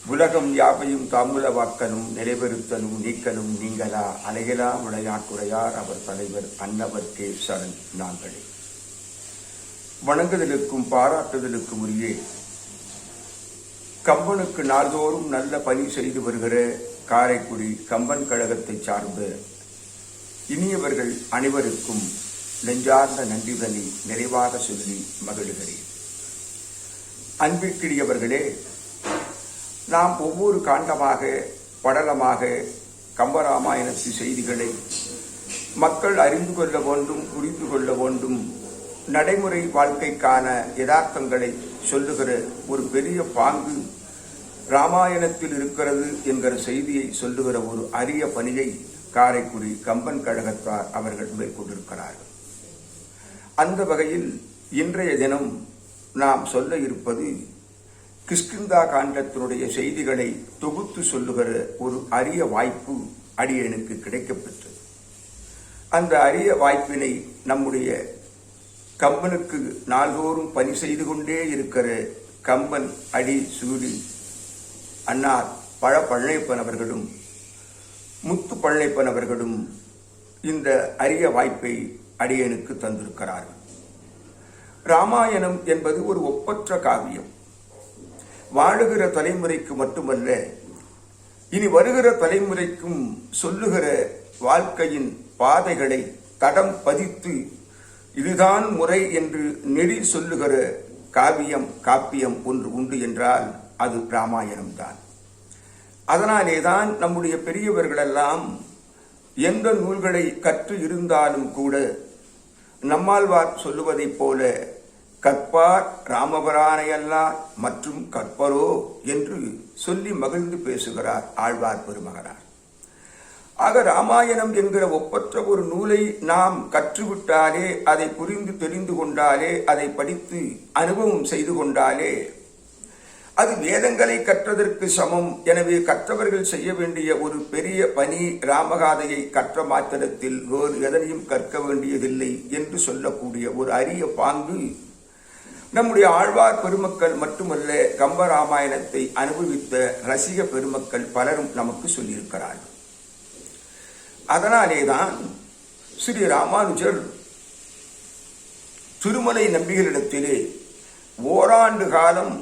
உலகம் யாவையும் தாமுல வாக்கனும் நிலைபெறுத்தலும் நீக்கலும் நீங்களா அலைகளா விளையாட்டுரையார் அவர் தலைவர் அன்னவர்க்கே சரண் நாங்களே. வணங்குதலுக்கும் பாராட்டுதலுக்கும் உரிய கம்பனுக்கு நாள்தோறும் நல்ல பணி செய்து வருகிற காரைக்குடி கம்பன் கழகத்தை சார்ந்த இனியவர்கள் அனைவருக்கும் நெஞ்சார்ந்த நன்றிதனை நிறைவாக சொல்லி மகிழ்கிறேன். அன்பிற்கினியவர்களே, நாம் ஒவ்வொரு காண்டமாக படலமாக கம்பராமாயணத்து செய்திகளை மக்கள் அறிந்து கொள்ள வேண்டும், புரிந்து கொள்ள வேண்டும், நடைமுறை வாழ்க்கைக்கான யதார்த்தங்களை சொல்லுகிற ஒரு பெரிய பாங்கு ராமாயணத்தில் இருக்கிறது என்கிற செய்தியை சொல்லுகிற ஒரு அரிய பணியை காரைக்குடி கம்பன் கழகத்தார் அவர்கள் மேற்கொண்டிருக்கிறார்கள். அந்த வகையில் இன்றைய தினம் நாம் சொல்ல இருப்பது கிஷ்கிந்தா காண்டத்தினுடைய செய்திகளை தொகுத்து சொல்லுகிற ஒரு அரிய வாய்ப்பு அடியனுக்கு கிடைக்கப்பெற்றது. அந்த அரிய வாய்ப்பினை நம்முடைய கம்பனுக்கு நாள்தோறும் பணி செய்து கொண்டே இருக்கிற கம்பன் அடி சூடி அன்னார் பழ பழனியப்பன் அவர்களும் முத்து பழனியப்பன் அவர்களும் இந்த அரிய வாய்ப்பை அடியனுக்கு தந்திருக்கிறார்கள். ராமாயணம் என்பது ஒரு ஒப்பற்ற காவியம். வாழுகிற தலைமுறைக்கு மட்டுமல்ல, இனி வருகிற தலைமுறைக்கும் சொல்லுகிற வாழ்க்கையின் பாதைகளை தடம் பதித்து இதுதான் முறை என்று நெறி சொல்லுகிற காப்பியம் ஒன்று உண்டு என்றால் அது ராமாயணம்தான். அதனாலேதான் நம்முடைய பெரியவர்களெல்லாம் எந்த நூல்களை கற்று இருந்தாலும் கூட நம்மாழ்வார் சொல்லுவதைப் போல கற்பார் ராமபிரானையல்லார் மற்றும் கற்பரோ என்று சொல்லி மகிழ்ந்து பேசுகிறார் ஆழ்வார் பெருமகனார். ஆக ராமாயணம் என்கிற ஒப்பற்ற ஒரு நூலை நாம் கற்றுவிட்டாலே, அதை புரிந்து தெரிந்து கொண்டாலே, அதை படித்து அனுபவம் செய்து கொண்டாலே அது வேதங்களை கற்றதற்கு சமம். எனவே கற்றவர்கள் செய்ய வேண்டிய ஒரு பெரிய பணி ராமகாதையை கற்ற மாத்திரத்தில் வேறு எதனையும் கற்க வேண்டியதில்லை என்று சொல்லக்கூடிய ஒரு அரிய பாங்கு நம்முடைய ஆழ்வார் பெருமக்கள் மட்டுமல்ல, கம்பராமாயணத்தை அனுபவித்த ரசிக பெருமக்கள் பலரும் நமக்கு சொல்லியிருக்கிறார்கள். அதனாலேதான் ஸ்ரீ ராமானுஜர் திருமலை நம்பிகளிடத்திலே ஓராண்டு காலம்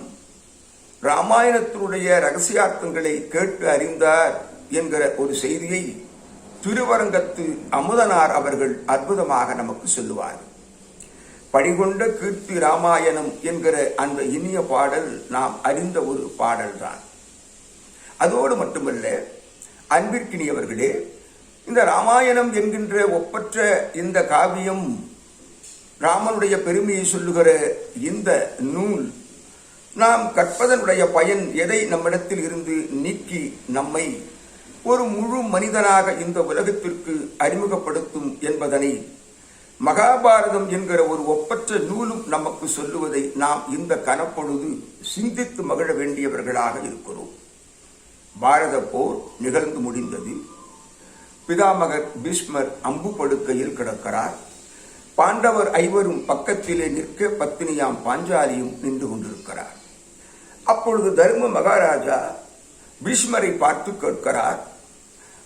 ராமாயணத்தினுடைய ரகசியார்த்தங்களை கேட்டு அறிந்தார் என்கிற ஒரு செய்தியை திருவரங்கத்து அமுதனார் அவர்கள் அற்புதமாக நமக்கு சொல்லுவார். படிகொண்ட கீர்த்தி ராமாயணம் என்கிற அந்த இனிய பாடல் நாம் அறிந்த ஒரு பாடல்தான். அதோடு மட்டுமல்ல, அன்பிற்கினியவர்களே, இந்த ராமாயணம் என்கின்ற ஒப்பற்ற இந்த காவியம், ராமனுடைய பெருமையை சொல்லுகிற இந்த நூல் நாம் கற்பதனுடைய பயன் எதை நம்மிடத்தில் இருந்து நீக்கி நம்மை ஒரு முழு மனிதனாக இந்த உலகத்திற்கு அறிமுகப்படுத்தும் என்பதனை மகாபாரதம் என்கிற ஒரு ஒப்பற்ற நூலும் நமக்கு சொல்லுவதை நாம் இந்த கனப்பொழுது சிந்தித்து மகிழ வேண்டியவர்களாக இருக்கிறோம். பாரத போர் நிகழ்ந்து முடிந்தது. பிதாமகர் பீஷ்மர் அம்பு படுக்கையில் கிடக்கிறார். பாண்டவர் ஐவரும் பக்கத்திலே நிற்க பத்தினியாம் பாஞ்சாலியும் நின்று கொண்டிருக்கிறார். அப்பொழுது தர்ம மகாராஜா பீஷ்மரை பார்த்து கேட்கிறார்,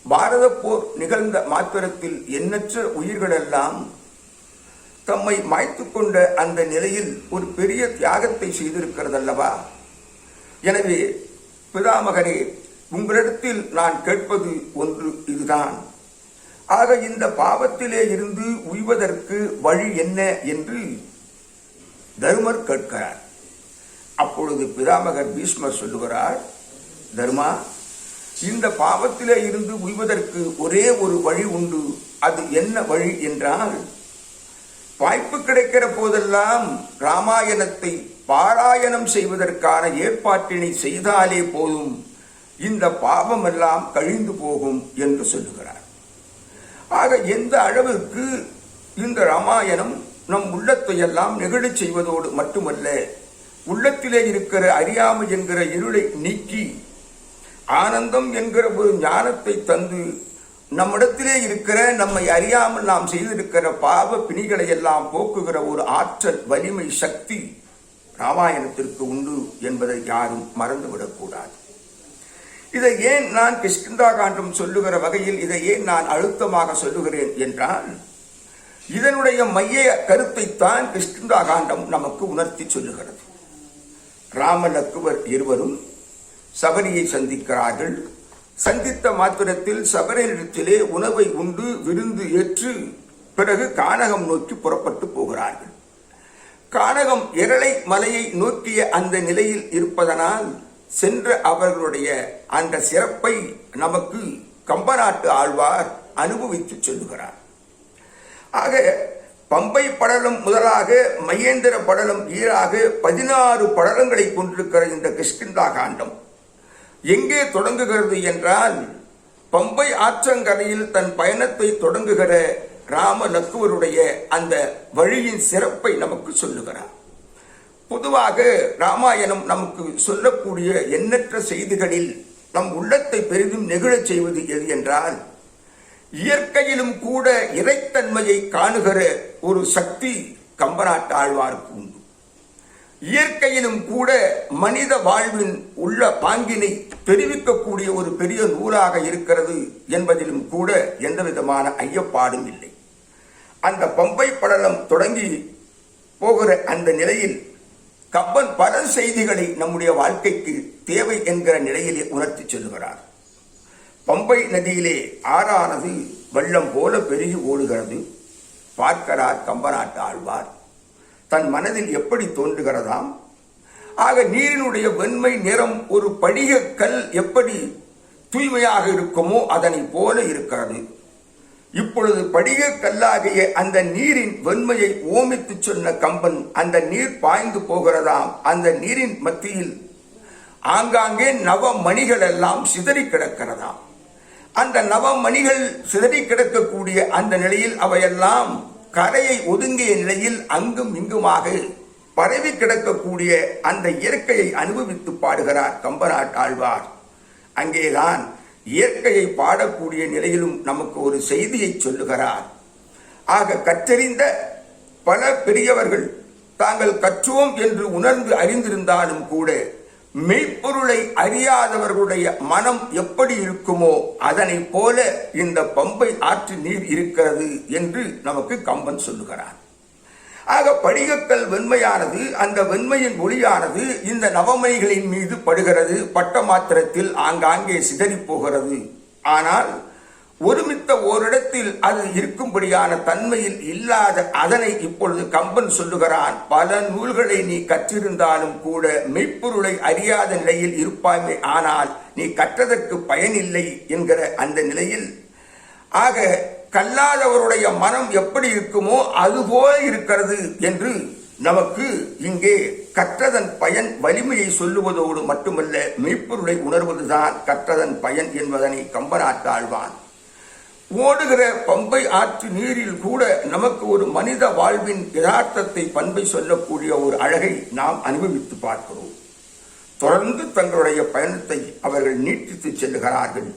பாரத போர் நிகழ்ந்த மாத்திரத்தில் எண்ணற்ற உயிர்களெல்லாம் தம்மை மாய்த்து கொண்ட அந்த நிலையில் ஒரு பெரிய தியாகத்தை செய்திருக்கிறதல்லவா? எனவே பிதாமகரே, உங்களிடத்தில் நான் கேட்பது ஒன்று இதுதான். ஆக இந்த பாவத்திலே இருந்து உய்வதற்கு வழி என்ன என்று தர்மர் கேட்கிறார். அப்பொழுது பிதாமகர் பீஷ்மர் சொல்லுகிறார், தர்மா, இந்த பாவத்திலே இருந்து உய்வதற்கு ஒரே ஒரு வழி உண்டு. அது என்ன வழி என்றால், வாய்ப்பு கிடைக்கிற போதெல்லாம் ராமாயணத்தை பாராயணம் செய்வதற்கான ஏற்பாட்டினை செய்தாலே போதும், இந்த பாவம் எல்லாம் கழிந்து போகும் என்று சொல்லுகிறார். ஆக எந்த அளவுக்கு இந்த ராமாயணம் நம் உள்ளத்தை எல்லாம் நெகிழச் செய்வதோடு மட்டுமல்ல, உள்ளத்திலே இருக்கிற அறியாமை என்கிற இருளை நீக்கி ஆனந்தம் என்கிற ஒரு ஞானத்தை தந்து நம்மிடத்திலே இருக்கிற நம்மை அறியாமல் நாம் செய்திருக்கிற பாவ பிணிகளை எல்லாம் போக்குகிற ஒரு ஆற்றல், வலிமை, சக்தி ராமாயணத்திற்கு உண்டு என்பதை யாரும் மறந்துவிடக்கூடாது. இதை ஏன் நான் கிஷ்கிந்தா காண்டம் சொல்லுகிற வகையில் இதை ஏன் நான் அழுத்தமாக சொல்லுகிறேன் என்றால், இதனுடைய மைய கருத்தைத்தான் கிஷ்கிந்தா காண்டம் நமக்கு உணர்த்தி சொல்லுகிறது. ராம லக்குவர் இருவரும் சபரியை சந்திக்கிறார்கள். சந்தித்த மாத்திரத்தில் சபரியிடத்திலே உணவை உண்டு விருந்து ஏற்று பிறகு கானகம் நோக்கி புறப்பட்டு போகிறார்கள். கானகம் இரளை மலையை நோக்கிய அந்த நிலையில் இருப்பதனால் சென்ற அவர்களுடைய அந்த சிறப்பை நமக்கு கம்பநாட்டு ஆழ்வார் அனுபவித்து சொல்லுகிறார். ஆக பம்பை படலம் முதலாக மையேந்திர படலம் ஈராக 16 படலங்களை கொண்டிருக்கிற இந்த கிஷ்கிந்தா காண்டம் எங்கே தொடங்குகிறது என்றால், பம்பை ஆற்றங்கரையில் தன் பயணத்தை தொடங்குகிற ராம லக்குவருடைய அந்த வழியின் சிறப்பை நமக்கு சொல்லுகிறார். பொதுவாக ராமாயணம் நமக்கு சொல்லக்கூடிய எண்ணற்ற செய்திகளில் நம் உள்ளத்தை பெரிதும் நெகிழச் செய்வது எது என்றால், இயற்கையிலும் கூட இறைத்தன்மையை காணுகிற ஒரு சக்தி கம்பநாட்டு ஆழ்வாருக்கு உண்டு. இயற்கையிலும் கூட மனித வாழ்வின் உள்ள பாங்கினை தெரிவிக்கக்கூடிய ஒரு பெரிய நூலாக இருக்கிறது என்பதிலும் கூட எந்த விதமான ஐயப்பாடும் இல்லை. அந்த பம்பை படலம் தொடங்கி போகிற அந்த நிலையில் கம்பன் பல செய்திகளை நம்முடைய வாழ்க்கைக்கு தேவை என்கிற நிலையிலே உணர்த்தி சொல்லுகிறார். பம்பை நதியிலே ஆறானது வெள்ளம் போல பெருகி ஓடுகிறது. பார்க்கிறார் கம்பநாட்டு ஆழ்வார். தன் மனதில் எப்படி தோன்றுகிறதாம், ஆக நீரினுடைய வெண்மை நிறம் ஒரு படிக கல் எப்படி தூய்மையாக இருக்குமோ அதனை போல இருக்கிறது. இப்பொழுது படிக கல்லாகிய அந்த நீரின் வெண்மையை ஓமித்து சொன்ன கம்பன் அந்த நீர் பாய்ந்து போகிறதாம். அந்த நீரின் மத்தியில் ஆங்காங்கே நவமணிகள் எல்லாம் சிதறி கிடக்கிறதாம். அந்த நவமணிகள் சிதறி கிடக்கக்கூடிய அந்த நிலையில் அவையெல்லாம் கரையை ஒதுங்கிய நிலையில் அங்கும் இங்குமாக பரவி கிடக்கக்கூடிய அந்த இயற்கையை அனுபவித்து பாடுகிறார் கம்பநாட்டு ஆழ்வார். அங்கேதான் இயற்கையை பாடக்கூடிய நிலையிலும் நமக்கு ஒரு செய்தியை சொல்லுகிறார். ஆக கற்றறிந்த பல பெரியவர்கள் தாங்கள் கற்றோம் என்று உணர்ந்து அறிந்திருந்தாலும் கூட மெய்ப்பொருளை அறியாதவர்களுடைய மனம் எப்படி இருக்குமோ அதனை போல இந்த பம்பை ஆற்று நீர் இருக்கிறது என்று நமக்கு கம்பன் சொல்லுகிறார். ஆக படிகக்கல் வெண்மையானது, அந்த வெண்மையின் ஒளியானது இந்த நவமணிகளின் மீது படுகிறது. பட்ட மாத்திரத்தில் ஆங்காங்கே சிதறி போகிறது. ஆனால் ஒருமித்த ஓரிடத்தில் அது இருக்கும்படியான தன்மையில் இல்லாத அதனை இப்பொழுது கம்பன் சொல்லுகிறான். பல நூல்களை நீ கற்றிருந்தாலும் கூட மெய்ப்பொருளை அறியாத நிலையில் இருப்பாமே, ஆனால் நீ கற்றதற்கு பயனில்லை என்கிற அந்த நிலையில், ஆக கல்லாதவருடைய மனம் எப்படி இருக்குமோ அதுபோல இருக்கிறது என்று நமக்கு இங்கே கற்றதன் பயன் வலிமையை சொல்லுவதோடு மட்டுமல்ல, மெய்ப்பொருளை உணர்வதுதான் கற்றதன் பயன் என்பதனை கம்பநாட்டு ஆழ்வான் ஓடுகிற பம்பை ஆற்று நீரில் கூட நமக்கு ஒரு மனித வாழ்வின் யதார்த்தத்தை பண்பை சொல்லக்கூடிய ஒரு அழகை நாம் அனுபவித்து பார்க்கிறோம். தொடர்ந்து தங்களுடைய பயணத்தை அவர்கள் நீட்டித்து செல்லுகிறார்கள்.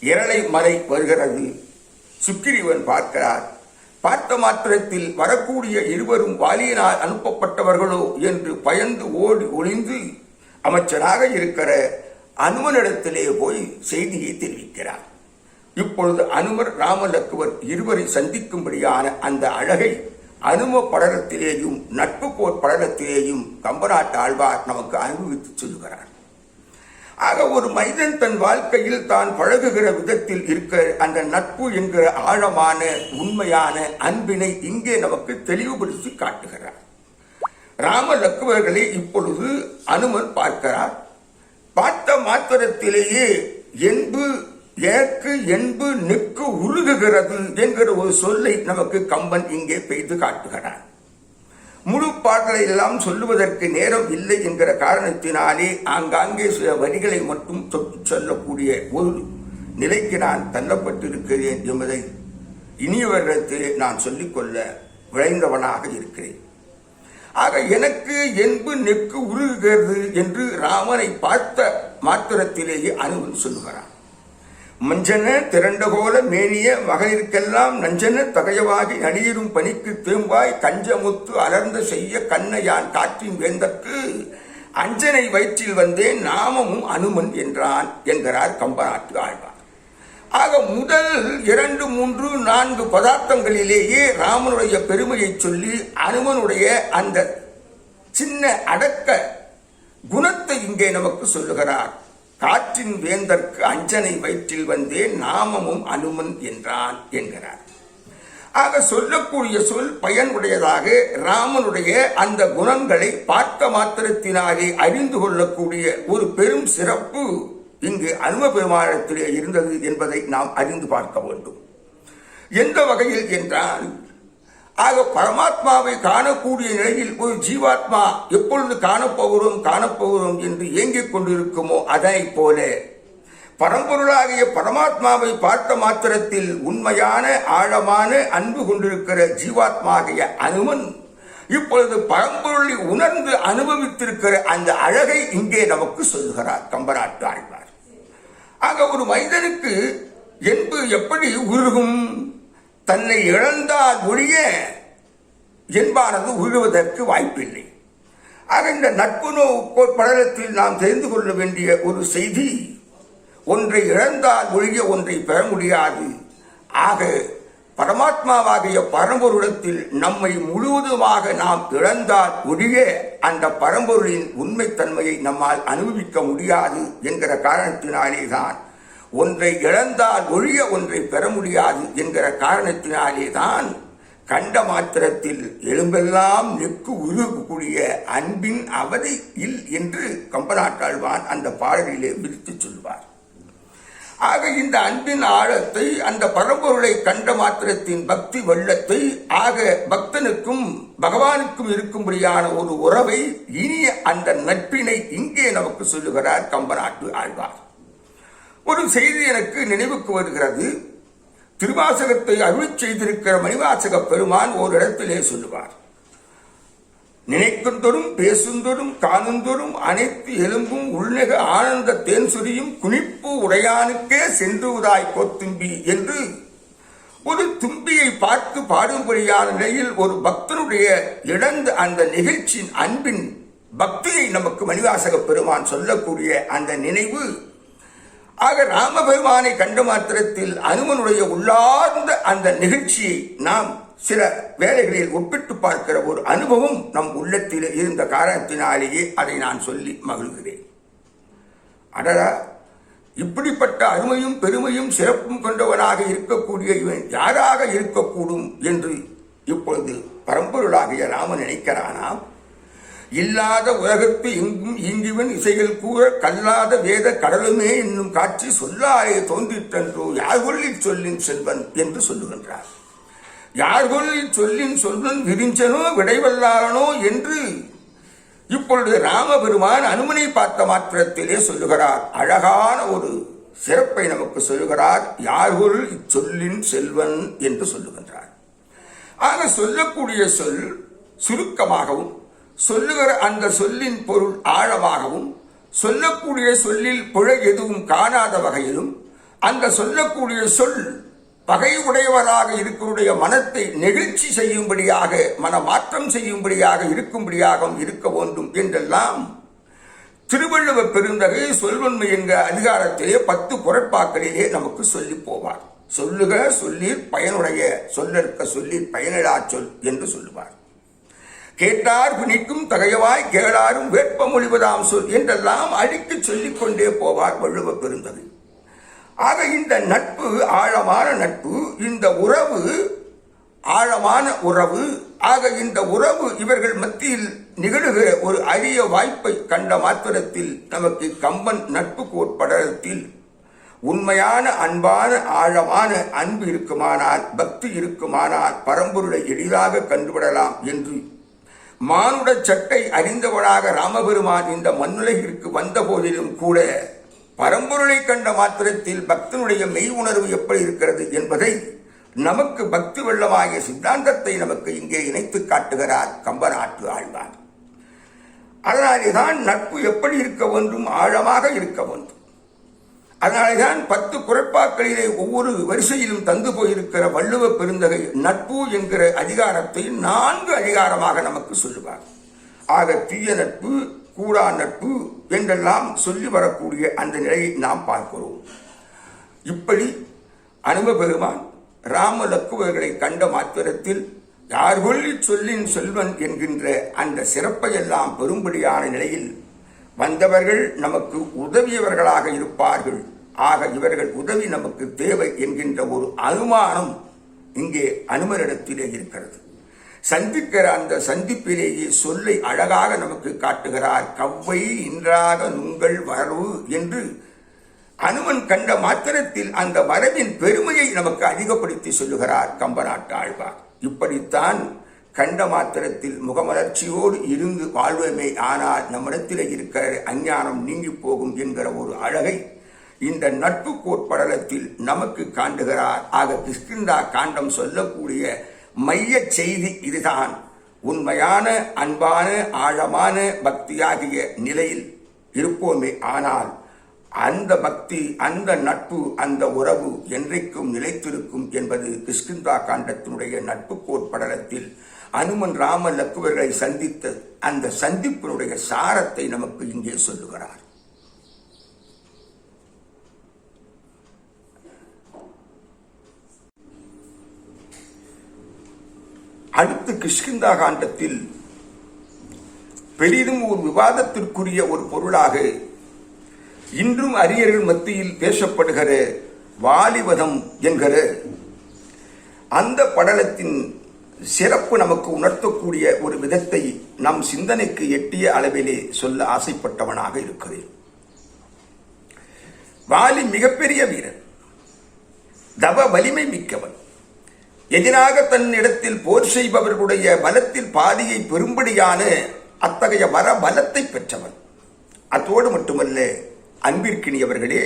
இரளை மலை வருகிறது. சுக்கிரீவன் பார்க்கிறார். பார்த்த மாத்திரத்தில் வரக்கூடிய இருவரும் வாலியினால் அனுப்பப்பட்டவர்களோ என்று பயந்து ஓடி ஒளிந்து அமைச்சராக இருக்கிற அனுமனிடத்திலே போய் செய்தியை தெரிவிக்கிறார். இப்பொழுது அனுமர் ராமலக்குவர் இருவரை சந்திக்கும்படியான அந்த அழகை அனும படலத்திலேயும் நட்பு போர் படலத்திலேயும் கம்பநாட்டு ஆழ்வார் நமக்கு அனுபவித்து சொல்லுகிறார். ஆக ஒரு மனிதன் தன் வாழ்க்கையில் தான் பழகுகிற விதத்தில் இருக்கிற அந்த நட்பு என்கிற ஆழமான உண்மையான அன்பினை இங்கே நமக்கு தெளிவுபடுத்தி காட்டுகிறார். ராம லக்குவர்களை இப்பொழுது அனுமன் பார்க்கிறார். பார்த்த மாத்திரத்திலேயே என்பு நெக்கு உருகுகிறது என்கிற ஒரு சொல்லை நமக்கு கம்பன் இங்கே பெய்து காட்டுகிறார். முழு பாடலை எல்லாம் சொல்லுவதற்கு நேரம் இல்லை என்கிற காரணத்தினாலே ஆங்காங்கே சில வரிகளை மட்டும் சொல்லக்கூடிய ஒரு நிலைக்கு நான் தள்ளப்பட்டிருக்கிறேன் என்பதை இனியவர்களிடத்திலே நான் சொல்லிக்கொள்ள விளைந்தவனாக இருக்கிறேன். ஆக எனக்கு என்பு நெக்கு உருகுகிறது என்று ராமனை பார்த்த மாத்திரத்திலேயே அனுமன் சொல்லுகிறான். மஞ்சன திரண்டகோல மேனிய மகளிருக்கெல்லாம் நஞ்சன தகையவாகி நடியிரும் பனிக்கு தேம்பாய் கஞ்சமுத்து அலர்ந்த செய்ய கண்ணையான் காற்றின் வேந்தற்கு அஞ்சனை வயிற்றில் வந்தேன் நாமமும் அனுமன் என்றான் என்கிறார் கம்பநாட்டு ஆழ்வார். ஆக முதல் 2, 3, 4 பதார்த்தங்களிலேயே ராமனுடைய பெருமையை சொல்லி அனுமனுடைய அந்த சின்ன அடக்க குணத்தை இங்கே நமக்கு சொல்லுகிறார். காற்றின் வேந்தற்கு அஞ்சனை வயிற்றில் வந்தேன் நாமமும் அனுமன் என்றான் என்கிறார். ஆக சொல்லக்கூடிய சொல் பயனுடையதாக ராமனுடைய அந்த குணங்களை பார்த்த மாத்திரத்தினாலே அறிந்து கொள்ளக்கூடிய ஒரு பெரும் சிறப்பு இங்கு அனும பெருமாளத்திலே இருந்தது என்பதை நாம் அறிந்து பார்க்க வேண்டும். எந்த வகையில் என்றால், ஆக பரமாத்மாவை காணக்கூடிய நிலையில் ஒரு ஜீவாத்மா எப்பொழுது காணப்போகிறோம் என்று ஏங்கிக் கொண்டிருக்குமோ அதை போல பரம்பொருளாகிய பரமாத்மாவை பார்த்த மாத்திரத்தில் உண்மையான ஆழமான அன்பு கொண்டிருக்கிற ஜீவாத்மாகிய அனுமன் இப்பொழுது பரம்பொருளை உணர்ந்து அனுபவித்திருக்கிற அந்த அழகை இங்கே நமக்கு சொல்லுகிறார் கம்பநாட்டு ஆழ்வார். ஆக ஒரு மனிதனுக்கு என்பு எப்படி உருகும்? தன்னை இழந்தால் ஒழிய என்பானது உருவதற்கு வாய்ப்பில்லை. ஆக இந்த நட்பு படலத்தில் நாம் தெரிந்து கொள்ள வேண்டிய ஒரு செய்தி, ஒன்றை இழந்தால் ஒழிய ஒன்றை பெற முடியாது. ஆக பரமாத்மாவாகிய பரம்பொருளத்தில் நம்மை முழுவதுமாக நாம் இழந்தால் ஒழிய அந்த பரம்பொருளின் உண்மைத்தன்மையை நம்மால் அனுபவிக்க முடியாது என்கிற காரணத்தினாலேதான், ஒன்றை இழந்தால் ஒழிய ஒன்றை பெற முடியாது என்கிற காரணத்தினாலேதான் கண்ட மாத்திரத்தில் எலும்பெல்லாம் நெக்கு உருகக்கூடிய அன்பின் அவதி இல் என்று கம்பநாட்டாழ்வான் அந்த பாடலிலே விரித்து சொல்வார். ஆக இந்த அன்பின் ஆழத்தை, அந்த பரம்பொருளை கண்ட மாத்திரத்தின் பக்தி வெள்ளத்தை, ஆக பக்தனுக்கும் பகவானுக்கும் இருக்கும்படியான ஒரு உறவை, இனிய அந்த நட்பினை இங்கே நமக்கு சொல்லுகிறார் கம்பநாட்டு ஆழ்வார். ஒரு செய்தி எனக்கு நினைவுக்கு வருகிறது. திருவாசகத்தை அருள் செய்திருக்கிற மணிவாசக பெருமான் ஒரு இடத்திலே சொல்லுவார், நினைக்குந்தொரும் பேசுந்தொரும் காணுந்தொரும் அனைத்து எலும்பும் உள்நெக ஆனந்த தேன்சுரியும் குனிப்பு உடையானுக்கே சென்றுவதாய் கோத்தும்பி என்று ஒரு தும்பியை பார்த்து பாடும்படியான நிலையில் ஒரு பக்தனுடைய இழந்த அந்த நிகழ்ச்சியின் அன்பின் பக்தியை நமக்கு மணிவாசக பெருமான் சொல்லக்கூடிய அந்த நினைவு, ஆக ராமபெருமானை கண்ட மாத்திரத்தில் அனுமனுடைய உள்ளார்ந்த அந்த நிகழ்ச்சியை நாம் சில வேளைகளில் ஒப்பிட்டு பார்க்கிற ஒரு அனுபவம் நம் உள்ளத்தில் இருந்த காரணத்தினாலேயே அதை நான் சொல்லி மகிழ்கிறேன். அடடா, இப்படிப்பட்ட அருமையும் பெருமையும் சிறப்பும் கொண்டவனாக இருக்கக்கூடிய இவன் யாராக இருக்கக்கூடும் என்று இப்பொழுது பரம்பொருளாகிய ராமன் நினைக்கிறானாம். இல்லாத உலகத்து எங்கும் ஈங்கிவன் இசைகள் கூற கல்லாத வேத கடலுமே என்னும் காட்சி சொல்லாயே தோன்றிற்றன்றோ யார்கொள்ளில் சொல்லின் செல்வன் என்று சொல்லுகின்றார். யார்கொள்ளில் சொல்லின் சொல்வன் விரிஞ்சனோ விடைவல்லாரனோ என்று இப்பொழுது ராமபெருமான் அனுமனை பார்த்த மாத்திரத்திலே சொல்லுகிறார். அழகான ஒரு சிறப்பை நமக்கு சொல்லுகிறார். யார்கொள் இச்சொல்லின் செல்வன் என்று சொல்லுகின்றார். ஆக சொல்லக்கூடிய சொல் சுருக்கமாகவும், சொல்லுகிற அந்த சொல்லின் பொருள் ஆழமாகவும், சொல்லக்கூடிய சொல்லில் பிழை எதுவும் காணாத வகையிலும், அந்த சொல்லக்கூடிய சொல் பகை உடையவராக இருக்கிறுடைய மனத்தை நெகிழ்ச்சி செய்யும்படியாக, மனமாற்றம் செய்யும்படியாக இருக்கும்படியாக இருக்க வேண்டும் என்றெல்லாம் திருவள்ளுவ பெருந்தகை சொல்வன்மை என்ற அதிகாரத்திலே 10 குறட்பாக்களிலே நமக்கு சொல்லி போவார். சொல்லுக சொல்லீர் பயனுடைய, சொல்லற்க சொல்லீர் பயனிடா சொல் என்று சொல்லுவார். கேட்டார் பிணிக்கும் தகையவாய் கேளாரும் வேட்ப மொழிவதாம் சொல் என்றெல்லாம் அடித்து சொல்லிக் கொண்டே போவார் வள்ளுவ பெருந்தகை. ஆக இந்த நட்பு ஆழமான நட்பு, இந்த உறவு ஆழமான உறவு. ஆக இந்த உறவு இவர்கள் மத்தியில் நிகழுகிற ஒரு அரிய வாய்ப்பை கண்ட மாத்திரத்தில் நமக்கு கம்பன் நட்பு கோட்படத்தில் உண்மையான அன்பான ஆழமான அன்பு இருக்குமானால், பக்தி இருக்குமானால் பரம்பொருளை எளிதாக கண்டுவிடலாம் என்று மானுட சட்டை அறிந்தவனாக ராமபெருமான் இந்த மண்ணுலகிற்கு வந்த போதிலும் கூட பரம்பொருளை கண்ட மாத்திரத்தில் பக்தனுடைய மெய் உணர்வு எப்படி இருக்கிறது என்பதை நமக்கு பக்தி வெள்ளமாகிய சித்தாந்தத்தை நமக்கு இங்கே இணைத்து காட்டுகிறார் கம்பநாட்டு ஆழ்வார். அதனாலேதான் நட்பு எப்படி இருக்க வேண்டும், ஆழமாக இருக்க வேண்டும். அதனாலேதான் 10 குறட்பாக்களிலே ஒவ்வொரு வரிசையிலும் தந்து போயிருக்கிற வள்ளுவ பெருந்தகை நட்பு என்கிற அதிகாரத்தை 4 அதிகாரமாக நமக்கு சொல்லுவார். ஆக தீய நட்பு, கூடா நட்பு என்றெல்லாம் சொல்லி வரக்கூடிய அந்த நிலையை நாம் பார்க்கிறோம். இப்படி அனும பெருமான் ராம லக்குவர்களை கண்ட மாத்திரத்தில் யார் கொல்லி சொல்லின் செல்வன் என்கின்ற அந்த சிறப்பையெல்லாம் பெரும்படியான நிலையில் வந்தவர்கள் நமக்கு உதவியவர்களாக இருப்பார்கள். ஆக இவர்கள் உதவி நமக்கு தேவை என்கின்ற ஒரு அனுமானம் இங்கே அனுமரிடத்திலே இருக்கிறது. சந்திக்கிற அந்த சந்திப்பிலேயே சொல்லை அழகாக நமக்கு காட்டுகிறார். கவ்வை இன்றாக நுங்கள் வரவு என்று அனுமன் கண்ட மாத்திரத்தில் அந்த வரவின் பெருமையை நமக்கு அதிகப்படுத்தி சொல்லுகிறார் கம்பநாட்டாழ்வார். இப்படித்தான் கண்ட மாத்திரத்தில் முகமலர்ச்சியோடு இருந்து வாழ்வமே, ஆனால் நம்மிடத்தில் இருக்கிற அஞ்ஞானம் நீங்கி போகும் என்கிற ஒரு அழகை இந்த நட்பு கோட்படலத்தில் நமக்கு காண்டுகிறார். ஆக கிஷ்கிந்தா காண்டம் சொல்லக்கூடிய மைய செய்தி இதுதான். உண்மையான அன்பான ஆழமான பக்தியாகிய நிலையில் இருப்போமே, ஆனால் அந்த பக்தி, அந்த நட்பு, அந்த உறவு என்றைக்கும் நிலைத்திருக்கும் என்பது கிஷ்கிந்தா காண்டத்தினுடைய நட்பு கோட்படலத்தில் அனுமன் ராம லக்குவர்களை சந்தித்த அந்த சந்திப்பினுடைய சாரத்தை நமக்கு இங்கே சொல்லுகிறார். அடுத்து கிஷ்கிந்தா காண்டத்தில் பெரிதும் ஒரு விவாதத்திற்குரிய ஒரு பொருளாக இன்றும் அறிஞர்கள் மத்தியில் பேசப்படுகிற வாலிவதம் என்கிற அந்த படலத்தின் சிறப்பு நமக்கு உணர்த்தக்கூடிய ஒரு விதத்தை நம் சிந்தனைக்கு எட்டிய அளவிலே சொல்ல ஆசைப்பட்டவனாக இருக்கிறேன். வாலி மிகப்பெரிய வீரன், தவ வலிமை மிக்கவன். எதிராக தன்னிடத்தில் போர் செய்பவர்களுடைய பலத்தில் பாதியை பெரும்படியான அத்தகைய வர பலத்தை பெற்றவன். அத்தோடு மட்டுமல்ல, அன்பிற்கினியவர்களே,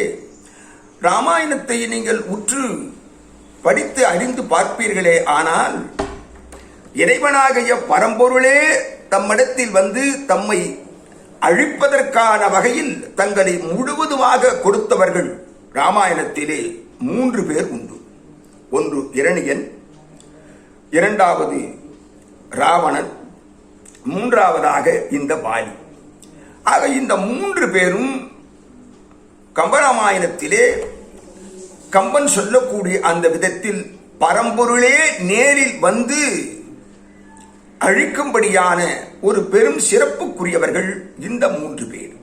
ராமாயணத்தை நீங்கள் உற்று படித்து அறிந்து பார்ப்பீர்களே, ஆனால் இறைவனாகிய பரம்பொருளே தம்மிடத்தில் வந்து தம்மை அழிப்பதற்கான வகையில் தங்களை முழுவதுமாக கொடுத்தவர்கள் ராமாயணத்திலே 3 பேர் உண்டு. ஒன்று இரணியன், இரண்டாவது ராவணன், மூன்றாவதாக இந்த வாலி. ஆக இந்த 3 பேரும் கம்பராமாயணத்திலே கம்பன் சொல்லக்கூடிய அந்த விதத்தில் பரம்பொருளே நேரில் வந்து அழிக்கும்படியான ஒரு பெரும் சிறப்புக்குரியவர்கள் இந்த 3 பேர்.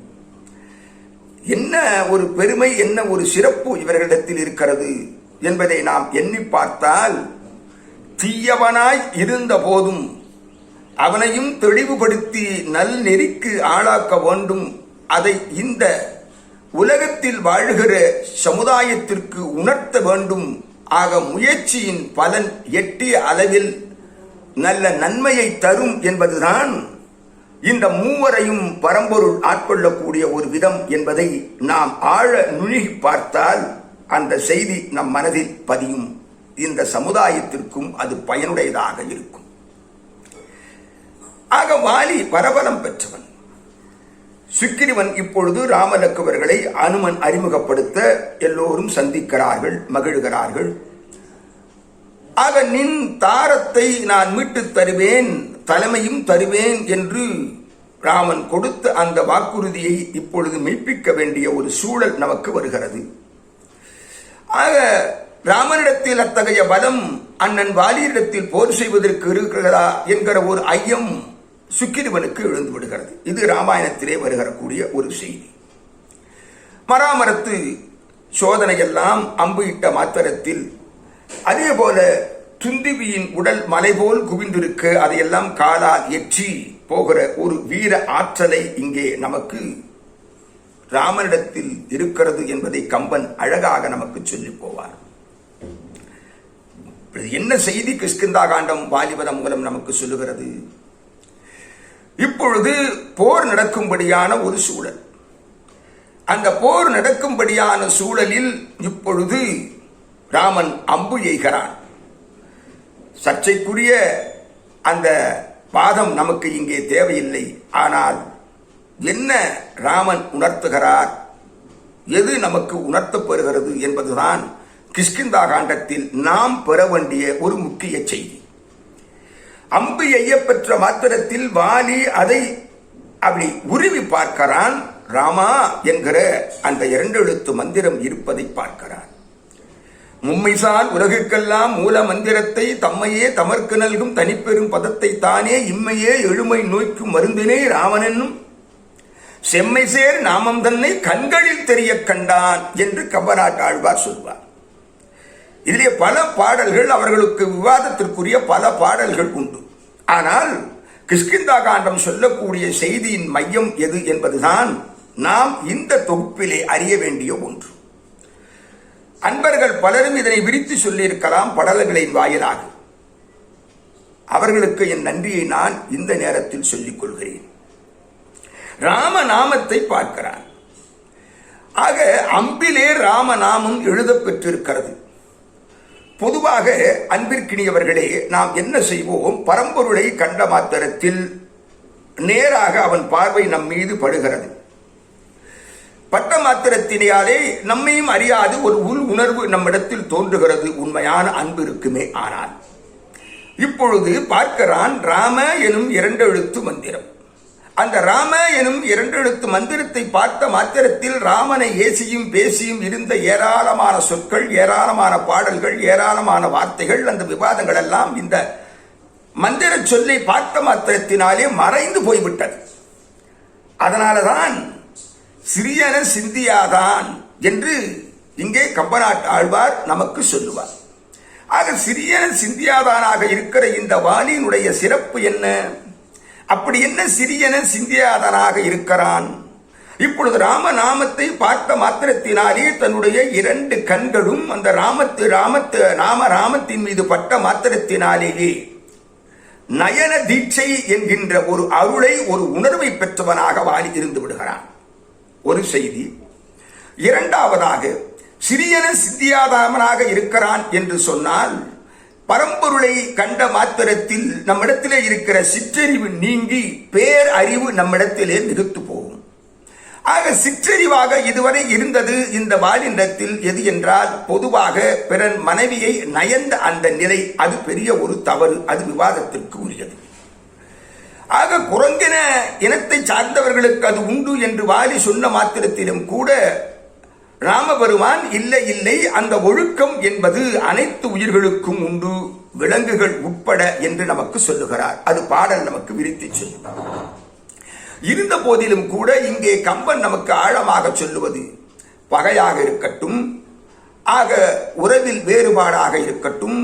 என்ன ஒரு பெருமை, என்ன ஒரு சிறப்பு இவர்களிடத்தில் இருக்கிறது என்பதை நாம் எண்ணி பார்த்தால், தீயவனாய் இருந்த போதும் அவனையும் தெளிவுபடுத்தி நல் நெறிக்கு ஆளாக்க வேண்டும். அதை இந்த உலகத்தில் வாழ்கிற சமுதாயத்திற்கு உணர்த்த வேண்டும். ஆக முயற்சியின் பலன் எட்டிய அளவில் நல்ல நன்மையை தரும் என்பதுதான் இந்த 3வரையும் பரம்பொருள் ஆட்கொள்ளக்கூடிய ஒரு விதம் என்பதை நாம் ஆழ நுணுகி பார்த்தால் அந்த செய்தி நம் மனதில் பதியும். இந்த சமுதாயத்திற்கும் அது பயனுடையதாக இருக்கும். ஆக வாலி பரபலம் பெற்றவன். சுக்கிரவன் இப்பொழுது ராமலக்குவர்களை அனுமன் அறிமுகப்படுத்த எல்லோரும் சந்திக்கிறார்கள், மகிழ்கிறார்கள். ஆக நின் தாரத்தை நான் மீட்டுத் தருவேன், தலைமையும் தருவேன் என்று ராமன் கொடுத்த அந்த வாக்குறுதியை இப்பொழுது மெய்ப்பிக்க வேண்டிய ஒரு சூழல் நமக்கு வருகிறது. ஆக ராமனிடத்தில் அத்தகைய பலம் அண்ணன் வாலியிடத்தில் போர் செய்வதற்கு இருக்கிறதா என்கிற ஒரு ஐயம் சுக்கிரவனுக்கு எழுந்து விடுகிறது. இது ராமாயணத்திலே வருகிறக்கூடிய ஒரு செய்தி. மராமரத்து சோதனையெல்லாம் அம்பு இட்ட மாத்திரத்தில், அதே போல துந்திவியின் உடல் மலை போல் குவிந்திருக்க அதையெல்லாம் காலால் எற்றி போகிற ஒரு வீர ஆற்றலை இங்கே நமக்கு ராமனிடத்தில் இருக்கிறது என்பதை கம்பன் அழகாக நமக்கு சொல்லி போவார். என்ன செய்தி கிஷ்கிந்தா காண்டம் வாலிபதம் மூலம் நமக்கு சொல்லுகிறது? இப்பொழுது போர் நடக்கும்படியான ஒரு சூழல். அந்த போர் நடக்கும்படியான சூழலில் இப்பொழுது ராமன் அம்பு எய்கிறான். சர்ச்சைக்குரிய அந்த வாதம் நமக்கு இங்கே தேவையில்லை. ஆனால் என்ன ராமன் உணர்த்துகிறார், எது நமக்கு உணர்த்தப்படுகிறது என்பதுதான் கிஷ்கிந்தா காண்டத்தில் நாம் பெற வேண்டிய ஒரு முக்கிய செய்தி. அம்பு எய்யப்பெற்ற மாத்திரத்தில் வாலி அதை அப்படி உருவி பார்க்கிறான். ராமா என்கிற அந்த 2 எழுத்து மந்திரம் இருப்பதை பார்க்கிறான். மும்மைசால் உலகுக்கெல்லாம் மூல மந்திரத்தை தம்மையே தமர்க்கு நல்கும் தனிப்பெரும் பதத்தை தானே இம்மையே எழுமை நோய்க்கும் மருந்தினே ராமனென்னும் செம்மை சேர் நாமம் தன்னை கண்களில் தெரிய கண்டான் என்று கம்பநாட்டாழ்வார் சொல்வார். இதிலே பல பாடல்கள், அவர்களுக்கு விவாதத்திற்குரிய பல பாடல்கள் உண்டு. ஆனால் கிஷ்கிந்தா காண்டம் சொல்லக்கூடிய செய்தியின் மையம் எது என்பதுதான் நாம் இந்த தொகுப்பிலே அறிய வேண்டிய ஒன்று. அன்பர்கள் பலரும் இதனை விரித்து சொல்லியிருக்கலாம் பாடல்களின் வாயிலாக. அவர்களுக்கு என் நன்றியை நான் இந்த நேரத்தில் சொல்லிக் கொள்கிறேன். ராமநாமத்தை பார்க்கிறான். ஆக அம்பிலே ராமநாமம் எழுதப் பெற்றிருக்கிறது. பொதுவாக அன்பிற்கினியவர்களே, நாம் என்ன செய்வோம்? பரம்பொருளை கண்ட மாத்திரத்தில் நேராக அவன் பார்வை நம் மீது படுகிறது. பட்ட மாத்திரத்தினாலே நம்மையும் அறியாது ஒரு உள் உணர்வு நம்மிடத்தில் தோன்றுகிறது. உண்மையான அன்பு இருக்குமே. ஆனால் இப்பொழுது பார்க்கிறான் ராம எனும் 2 எழுத்து மந்திரம். அந்த ராம எனும் 2 எழுத்து மந்திரத்தை பார்த்த மாத்திரத்தில் ராமனை ஏசியும் பேசியும் இருந்த ஏராளமான சொற்கள், ஏராளமான பாடல்கள், ஏராளமான வார்த்தைகள், அந்த விவாதங்கள் எல்லாம் இந்த மந்திர சொல்லை பார்த்த மாத்திரத்தினாலே மறைந்து போய்விட்டது. அதனாலதான் சிறியன சிந்தியாதான் என்று இங்கே கம்பநாட்டு ஆழ்வார் நமக்கு சொல்லுவார். ஆக சிறியன சிந்தியாதானாக இருக்கிற இந்த வாலியினுடைய சிறப்பு என்ன? அப்படி என்ன சிறியன சிந்தியாதானாக இருக்கிறான்? இப்பொழுது ராமநாமத்தை பார்த்த மாத்திரத்தினாலே தன்னுடைய 2 கண்களும் அந்த ராமத்தின் மீது பட்ட மாத்திரத்தினாலேயே நயன தீட்சை என்கின்ற ஒரு அருளை, ஒரு உணர்வை பெற்றவனாக வாலி இருந்து விடுகிறான். ஒரு செய்தி. இரண்டாவதாக, சிறியன சித்தியாதாமனாக இருக்கிறான் என்று சொன்னால் பரம்பொருளை கண்ட மாத்திரத்தில் நம்மிடத்திலே இருக்கிற சிற்றறிவு நீங்கி பேர் அறிவு நம்மிடத்திலே நிறுத்து போகும். ஆக சிற்றறிவாக இதுவரை இருந்தது இந்த வாலிண்டத்தில் எது என்றால், பொதுவாக பிறன் மனைவியை நயந்த அந்த நிலை, அது பெரிய ஒரு தவறு. அது விவாதத்திற்கு உரியது. ஆக குரங்கின இனத்தை சார்ந்தவர்களுக்கு அது உண்டு என்று வாலி சொன்ன மாத்திரத்திலும் கூட ராமபெருமான் இல்லை இல்லை, அந்த ஒழுக்கம் என்பது அனைத்து உயிர்களுக்கும் உண்டு, விலங்குகள் உட்பட என்று நமக்கு சொல்லுகிறார். அது பாடல் நமக்கு விரித்து சொல்லும். இருந்த போதிலும் கூட இங்கே கம்பன் நமக்கு ஆழமாக சொல்லுவது, பகையாக இருக்கட்டும், ஆக உறவில் வேறுபாடாக இருக்கட்டும்,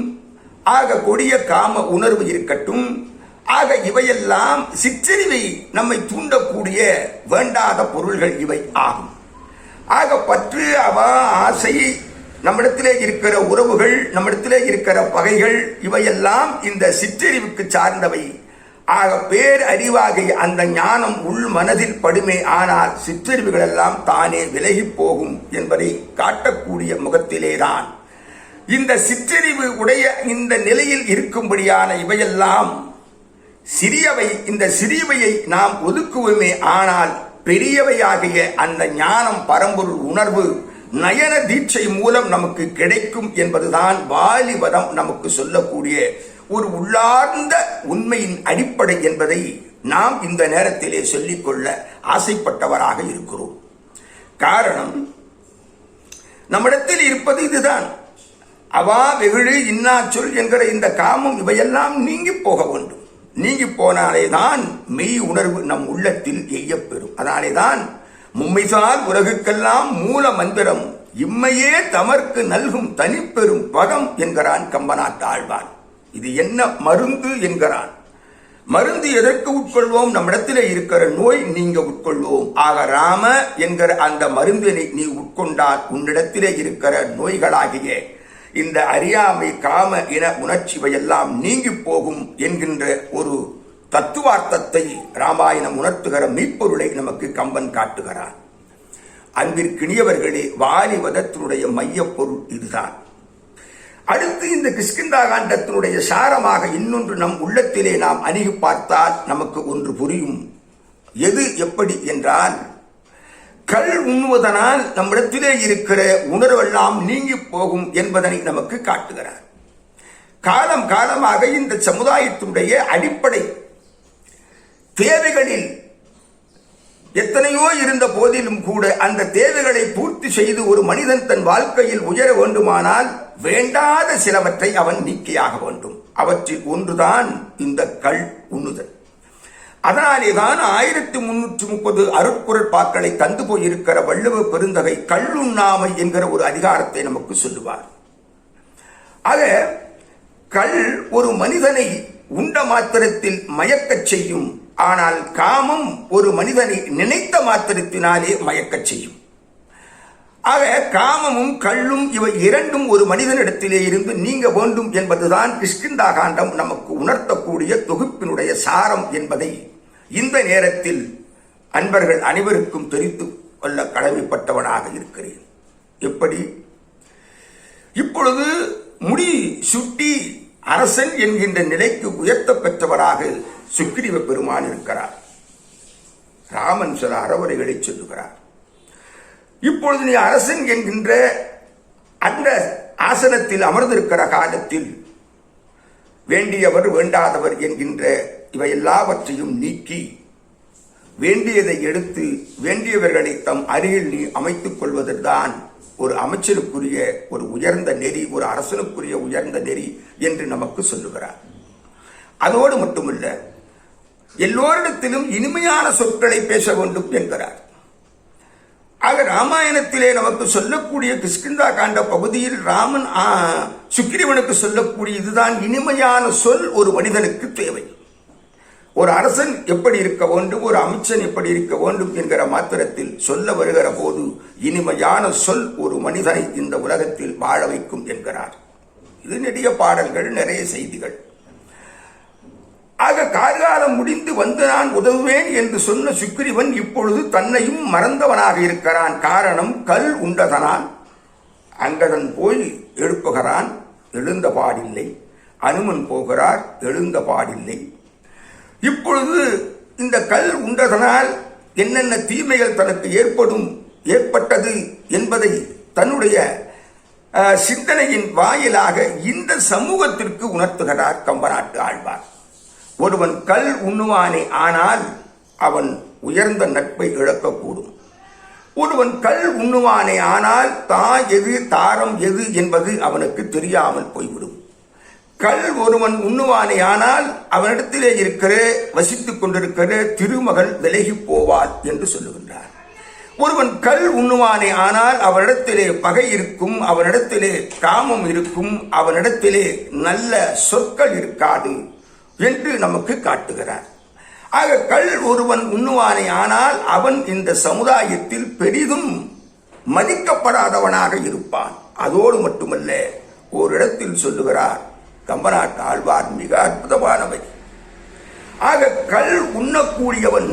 ஆக கொடிய காம உணர்வு இருக்கட்டும், ஆக இவையெல்லாம் சிற்றறிவை நம்மை தூண்டக்கூடிய வேண்டாத பொருள்கள் இவை ஆகும். ஆக பற்று, அவா, ஆசை, நம்மிடத்திலே இருக்கிற உறவுகள், நம்மிடத்திலே இருக்கிற பகைகள், இவையெல்லாம் இந்த சிற்றறிவுக்கு சார்ந்தவை. ஆக பேர் அறிவாகிய அந்த ஞானம் உள் மனதில் படுமே, ஆனால் சிற்றறிவுகள் எல்லாம் தானே விலகி போகும் என்பதை காட்டக்கூடிய முகத்திலேதான் இந்த சிற்றறிவு உடைய இந்த நிலையில் இருக்கும்படியான இவையெல்லாம் சிறியவை. இந்த சிறியவையை நாம் ஒதுக்குவோமே, ஆனால் பெரியவையாகிய அந்த ஞானம், பரம்பொருள் உணர்வு நயன தீட்சை மூலம் நமக்கு கிடைக்கும் என்பதுதான் வாலிபதம் நமக்கு சொல்லக்கூடிய ஒரு உள்ளார்ந்த உண்மையின் அடிப்படை என்பதை நாம் இந்த நேரத்திலே சொல்லிக்கொள்ள ஆசைப்பட்டவராக இருக்கிறோம். காரணம், நம்மிடத்தில் இருப்பது இதுதான். அவா, வெகுழு, இன்னா சொல் என்கிற இந்த காமம் இவையெல்லாம் நீங்கி போக வேண்டும். நீங்கி போனாலேதான் மெய் உணர்வு நம் உள்ளத்தில் எய்யப்பெறும். அதனாலேதான் மும்மைசால் உலகுக்கெல்லாம் மூல மந்திரம் இம்மையே தமர்க்கு நல்கும் தனிப்பெரும் பதம் என்கிறான் கம்பநாட்டு ஆழ்வான். இது என்ன மருந்து என்கிறான். மருந்து எதற்கு உட்கொள்வோம்? நம்மிடத்திலே இருக்கிற நோய் நீங்க உட்கொள்வோம். ஆக ராம என்கிற அந்த மருந்தினை நீ உட்கொண்டால் உன்னிடத்திலே இருக்கிற நோய்களாகிய இந்த அறியாமை, காம, இன உணர்ச்சிவையெல்லாம் நீங்கி போகும் என்கின்ற ஒரு தத்துவார்த்தத்தை ராமாயணம் உணர்த்துகிற மெய்ப்பொருளை நமக்கு கம்பன் காட்டுகிறார். அன்பிற்கினியவர்களே, வாலிபதத்தினுடைய மையப்பொருள் இதுதான். அடுத்து இந்த கிஷ்கிந்தா காண்டத்தினுடைய சாரமாக இன்னொன்று நம் உள்ளத்திலே நாம் அணுகி பார்த்தால் நமக்கு ஒன்று புரியும். எது எப்படி என்றால், கள் உண்ணுவதனால் நம்மிடத்திலே இருக்கிற உணர்வெல்லாம் நீங்கி போகும் என்பதனை நமக்கு காட்டுகிறார். காலம் காலமாக இந்த சமுதாயத்தினுடைய அடிப்படை தேவைகளில் எத்தனையோ இருந்த போதிலும் கூட அந்த தேவைகளை பூர்த்தி செய்து ஒரு மனிதன் தன் வாழ்க்கையில் உயர வேண்டுமானால் வேண்டாத சிலவற்றை அவன் நீக்கியாக வேண்டும். அவற்றில் ஒன்றுதான் இந்த கள் உண்ணுதல். அதனாலேதான் 1330 அருட்குறள் பாக்களை தந்து போயிருக்கிற வள்ளுவ பெருந்தகை கள்ளுண்ணாமை என்கிற ஒரு அதிகாரத்தை நமக்கு சொல்லுவார். ஆக கள் ஒரு மனிதனை உண்ட மாத்திரத்தில் மயக்கச் செய்யும். ஆனால் காமம் ஒரு மனிதனை நினைத்த மாத்திரத்தினாலே மயக்கச் செய்யும். ஆக காமமும் கள்ளும் இவை இரண்டும் ஒரு மனிதனிடத்திலே இருந்து நீங்க வேண்டும் என்பதுதான் கிஷ்கிந்தா காண்டம் நமக்கு உணர்த்தக்கூடிய தொகுப்பினுடைய சாரம் என்பதை இந்த நேரத்தில் அன்பர்கள் அனைவருக்கும் தெரிந்து கொள்ள கடமைப்பட்டவனாக இருக்கிறேன். எப்படி இப்பொழுது முடி சுட்டி அரசன் என்கின்ற நிலைக்கு உயர்த்த பெற்றவராக சுக்கிரீவ பெருமான் இருக்கிறார். ராமன் சில அறவுரைகளை சொல்லுகிறார். இப்பொழுது நீ அரசன் என்கின்ற அந்த ஆசனத்தில் அமர்ந்திருக்கிற காலத்தில் வேண்டியவர் வேண்டாதவர் என்கின்ற இவை எல்லாவற்றையும் நீக்கி வேண்டியதை எடுத்து வேண்டியவர்களை தம் அருகில் நீ அமைத்துக் கொள்வதுதான் ஒரு அமைச்சருக்குரிய ஒரு உயர்ந்த நெறி, ஒரு அரசனுக்குரிய உயர்ந்த நெறி என்று நமக்கு சொல்லுகிறார். அதோடு மட்டுமல்ல, எல்லோரிடத்திலும் இனிமையான சொற்களை பேச வேண்டும் என்கிறார். ஆக ராமாயணத்திலே நமக்கு சொல்லக்கூடிய கிஷ்கிந்தா காண்ட பகுதியில் ராமன் சுக்கிரீவனுக்கு சொல்லக்கூடிய இதுதான் இனிமையான சொல் ஒரு மனிதனுக்கு தேவை. ஒரு அரசன் எப்படி இருக்க வேண்டும், ஒரு அமைச்சன் எப்படி இருக்க வேண்டும் என்கிற மாத்திரத்தில் சொல்ல வருகிற போது இனிமையான சொல் ஒரு மனிதனை இந்த உலகத்தில் வாழ வைக்கும் என்கிறார். இது நெடிய பாடல்கள், நிறைய செய்திகள். ஆக கார்காலம் முடிந்து வந்து நான் உதவுவேன் என்று சொன்ன சுக்கிரீவன் இப்பொழுது தன்னையும் மறந்தவனாக இருக்கிறான். காரணம், கல் உண்டதனால் அங்கதன் போய் எழுப்புகிறான், எழுந்த பாடில்லை. அனுமன் போகிறார், எழுந்த பாடில்லை. இப்பொழுது இந்த கல் உண்டதனால் என்னென்ன தீமைகள் தனக்கு ஏற்பட்டது என்பதை தன்னுடைய சிந்தனையின் வாயிலாக இந்த சமூகத்திற்கு உணர்த்துகிறார் கம்பநாட்டு ஆழ்வார். ஒருவன் கல் உண்ணுவானே ஆனால் அவன் உயர்ந்த நட்பை இழக்கக்கூடும். ஒருவன் கல் உண்ணுவானே ஆனால் எது தாரம் எது என்பது அவனுக்கு தெரியாமல் போய்விடும். கல் ஒருவன் உண்ணுவானே ஆனால் அவனிடத்திலே இருக்கிற வசித்துக் கொண்டிருக்கிற திருமகள் விலகி போவாள் என்று சொல்லுகின்றார். ஒருவன் கல் உண்ணுவானே ஆனால் அவனிடத்திலே பகை இருக்கும், அவனிடத்திலே காமம் இருக்கும், அவனிடத்திலே நல்ல சொற்கள் இருக்காது என்று நமக்கு காட்டுகிறார். ஆக கல் ஒருவன் உண்ணுவானே ஆனால் அவன் இந்த சமுதாயத்தில் பெரிதும் மதிக்கப்படாதவனாக இருப்பான். அதோடு மட்டுமல்ல, ஓரிடத்தில் சொல்லுகிறார் கம்பநாட்டு ஆழ்வார் மிக அற்புதமானவை. ஆக கல் உண்ணக்கூடியவன்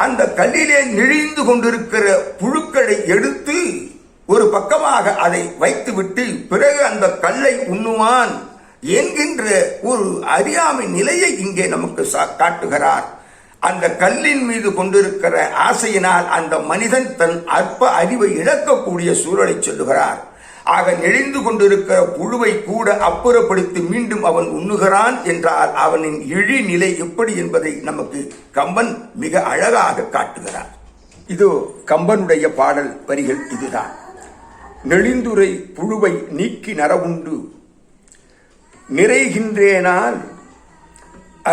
அந்த கல்லிலே நெளிந்து கொண்டிருக்கிற புழுக்களை எடுத்து ஒரு பக்கமாக அதை வைத்துவிட்டு பிறகு அந்த கல்லை உண்ணுவான் என்கின்ற ஒரு அறியாமை நிலையை இங்கே நமக்கு காட்டுகிறார். அந்த கல்லின் மீது கொண்டிருக்கிற ஆசையினால் அந்த மனிதன் தன் அற்ப அறிவை இழக்கக்கூடிய சூழலை சொல்லுகிறார். ஆக நெளிந்து கொண்டிருக்கிற புழுவை கூட அப்புறப்படுத்தி மீண்டும் அவன் உண்ணுகிறான் என்றால் அவனின் இழி நிலை எப்படி என்பதை நமக்கு கம்பன் மிக அழகாக காட்டுகிறார். இது கம்பனுடைய பாடல் வரிகள். இதுதான்: நெளிந்துரை புழுவை நீக்கி நரவுண்டு நிறைகின்றேனால்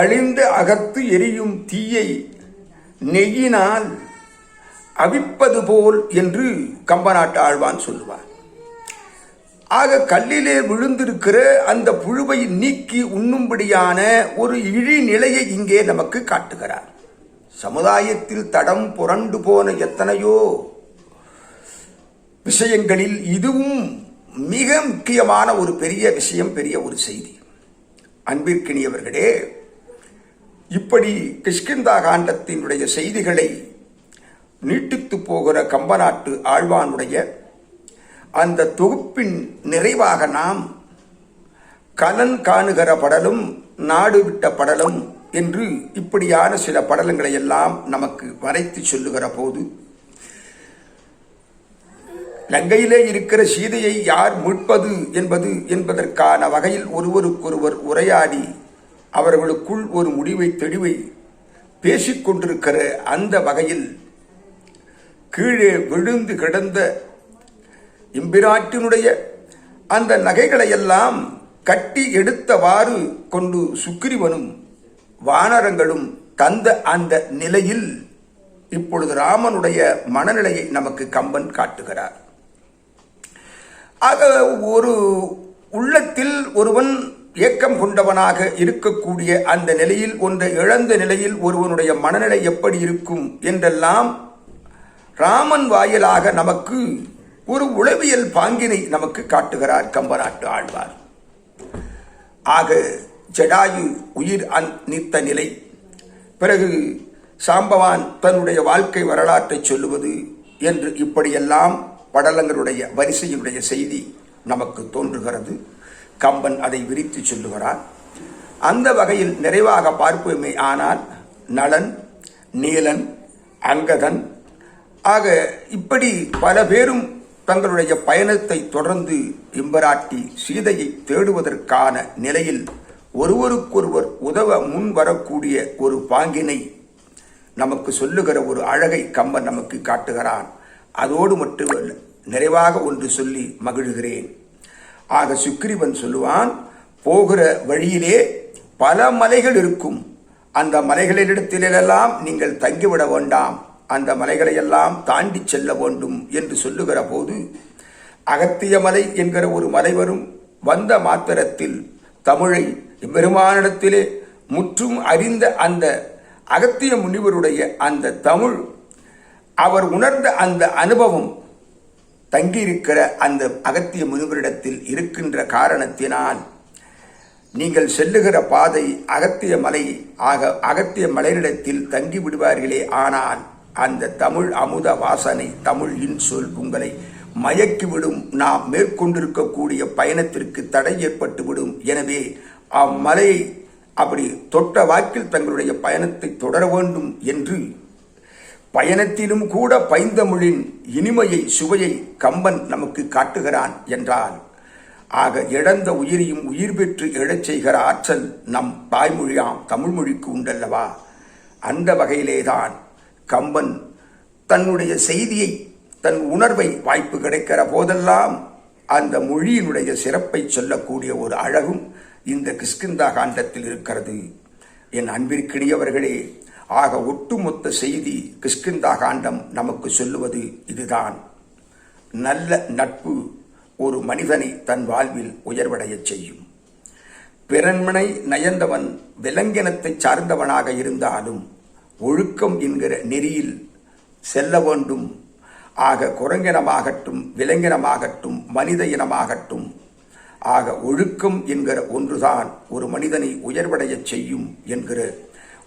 அழிந்த அகத்து எரியும் தீயை நெய்யினால் அவிப்பது போல் என்று கம்பநாட்டு ஆழ்வான் சொல்லுவார். ஆக கல்லிலே விழுந்திருக்கிற அந்த புழுவை நீக்கி உண்ணும்படியான ஒரு இழி நிலையை இங்கே நமக்கு காட்டுகிறார். சமுதாயத்தில் தடம் புரண்டு போன எத்தனையோ விஷயங்களில் இதுவும் மிக முக்கியமான ஒரு பெரிய விஷயம், பெரிய ஒரு செய்தி. அன்பிற்கினியவர்களே, இப்படி கிஷ்கிந்தா காண்டத்தினுடைய செய்திகளை நீட்டித்து போகிற கம்பநாட்டு ஆழ்வானுடைய அந்த தொகுப்பின் நிறைவாக நாம் கலன் காணுகிற படலும் நாடு விட்ட படலும் என்று இப்படியான சில படலங்களை எல்லாம் நமக்கு வரைத்து சொல்லுகிற போது, லங்கையிலே இருக்கிற சீதையை யார் மீட்பது என்பதற்கான வகையில் ஒருவருக்கொருவர் உரையாடி அவர்களுக்குள் ஒரு முடிவை தெளிவை பேசிக்கொண்டிருக்கிற அந்த வகையில் கீழே விழுந்து கிடந்த எம்பிராட்டினுடைய அந்த நகைகளை எல்லாம் கட்டி எடுத்தவாறு கொண்டு சுக்கிரீவனும் வானரங்களும் தந்த அந்த நிலையில் இப்பொழுது ராமனுடைய மனநிலையை நமக்கு கம்பன் காட்டுகிறார். ஆக ஒரு உள்ளத்தில் ஒருவன் ஏக்கம் கொண்டவனாக இருக்கக்கூடிய அந்த நிலையில், ஒன்றை இழந்த நிலையில் ஒருவனுடைய மனநிலை எப்படி இருக்கும் என்றெல்லாம் ராமன் வாயிலாக நமக்கு ஒரு உளவியல் பாங்கினை நமக்கு காட்டுகிறார் கம்பநாட்டு ஆழ்வார். ஆக ஜடாயு உயிர் நீத்த நிலை, பிறகு சாம்பவான் தன்னுடைய வாழ்க்கை வரலாற்றை சொல்லுவது என்று இப்படியெல்லாம் படலங்களுடைய வரிசையினுடைய செய்தி நமக்கு தோன்றுகிறது. கம்பன் அதை விரித்து சொல்லுகிறார். அந்த வகையில் நிறைவாக பார்ப்போமே ஆனால் நளன், நீலன், அங்கதன் ஆக இப்படி பல பேரும் தங்களுடைய பயணத்தை தொடர்ந்து இம்பராட்டி சீதையை தேடுவதற்கான நிலையில் ஒருவருக்கொருவர் உதவ முன் வரக்கூடிய ஒரு பாங்கினை நமக்கு சொல்லுகிற ஒரு அழகை கம்பன் நமக்கு காட்டுகிறான். அதோடு மட்டுமல்ல, நிறைவாக ஒன்று சொல்லி மகிழ்கிறேன். ஆக சுக்கிரீவன் சொல்லுவான், போகிற வழியிலே பல மலைகள் இருக்கும், அந்த மலைகளிடத்திலெல்லாம் நீங்கள் தங்கிவிட வேண்டாம், அந்த மலைகளை எல்லாம் தாண்டி செல்ல வேண்டும் என்று சொல்லுகிற போது அகத்திய மலை என்கிற ஒரு மலை வரும். வந்த மாத்திரத்தில் தமிழை பெருமானிடத்திலே முற்றும் அறிந்த அந்த அகத்திய முனிவருடைய அந்த தமிழ், அவர் உணர்ந்த அந்த அனுபவம் தங்கியிருக்கிற அந்த அகத்திய முனிவரிடத்தில் இருக்கின்ற காரணத்தினால் நீங்கள் செல்லுகிற பாதை அகத்திய மலை அகத்திய மலையிடத்தில் தங்கி விடுவார்களே, ஆனால் அந்த தமிழ் அமுத வாசனை, தமிழ் இன்சொல் உங்களை மயக்கிவிடும். நாம் மேற்கொண்டிருக்கக்கூடிய பயணத்திற்கு தடை ஏற்பட்டுவிடும். எனவே அம்மலையை அப்படி தொட்ட வாக்கில் தங்களுடைய பயணத்தை தொடர வேண்டும் என்று பயணத்திலும் கூட பைந்தமிழின் இனிமையை, சுவையை கம்பன் நமக்கு காட்டுகிறான் என்றால், ஆக இழந்த உயிரையும் உயிர் பெற்று எழச் செய்கிற ஆற்றல் நம் தாய்மொழியாம் தமிழ் மொழிக்கு உண்டல்லவா? அந்த வகையிலேதான் கம்பன் தன்னுடைய செய்தியை, தன் உணர்வை வாய்ப்பு கிடைக்கிற போதெல்லாம் அந்த மொழியினுடைய சிறப்பை சொல்லக்கூடிய ஒரு அழகும் இந்த கிஷ்கிந்தா காண்டத்தில் இருக்கிறது. என் அன்பிற்கினியவர்களே, ஆக ஒட்டுமொத்த செய்தி கிஷ்கிந்தா காண்டம் நமக்கு சொல்லுவது இதுதான். நல்ல நட்பு ஒரு மனிதனை தன் வாழ்வில் உயர்வடையச் செய்யும். பிறன்மனை நயந்தவன் விலங்கினத்தை சார்ந்தவனாக இருந்தாலும் ஒழுக்கம் என்கிற நெறியில் செல்ல வேண்டும். ஆக குரங்கினமாகட்டும், விலங்கினமாகட்டும், மனித இனமாகட்டும், ஆக ஒழுக்கம் என்கிற ஒன்றுதான் ஒரு மனிதனை உயர்வடையச் செய்யும் என்கிற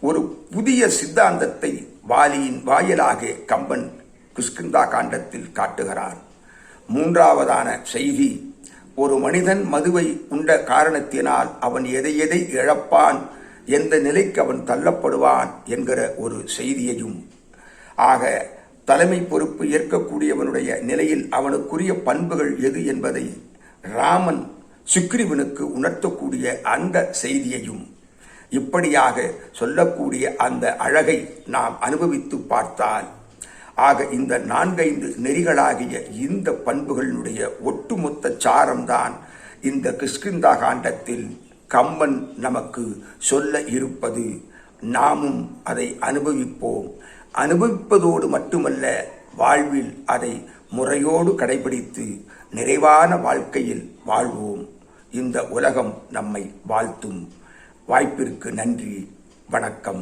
ஒரு புதிய சித்தாந்தத்தை வாலியின் வாயிலாக கம்பன் கிஷ்கிந்தா காண்டத்தில் காட்டுகிறார். மூன்றாவதான செய்தி, ஒரு மனிதன் மதுவை உண்ட காரணத்தினால் அவன் எதை எதை இழப்பான், எந்த நிலைக்கு அவன் தள்ளப்படுவான் என்கிற ஒரு செய்தியையும், ஆக தலைமை பொறுப்பு ஏற்கக்கூடியவனுடைய நிலையில் அவனுக்குரிய பண்புகள் எது என்பதை ராமன் சுக்கிரீவனுக்கு உணர்த்தக்கூடிய அந்த செய்தியையும், இப்படியாக சொல்லக்கூடிய அந்த அழகை நாம் அனுபவித்து பார்த்தால், ஆக இந்த 4-5 நெறிகளாகிய இந்த பண்புகளினுடைய ஒட்டுமொத்த சாரம்தான் இந்த கிஷ்கிந்தா காண்டத்தில் கம்பன் நமக்கு சொல்ல இருப்பது. நாமும் அதை அனுபவிப்போம். அனுபவிப்பதோடு மட்டுமல்ல, வாழ்வில் அதை முறையோடு கடைபிடித்து நிறைவான வாழ்க்கையில் வாழ்வோம். இந்த உலகம் நம்மை வாழ்த்தும். வாய்ப்பிற்கு நன்றி. வணக்கம்.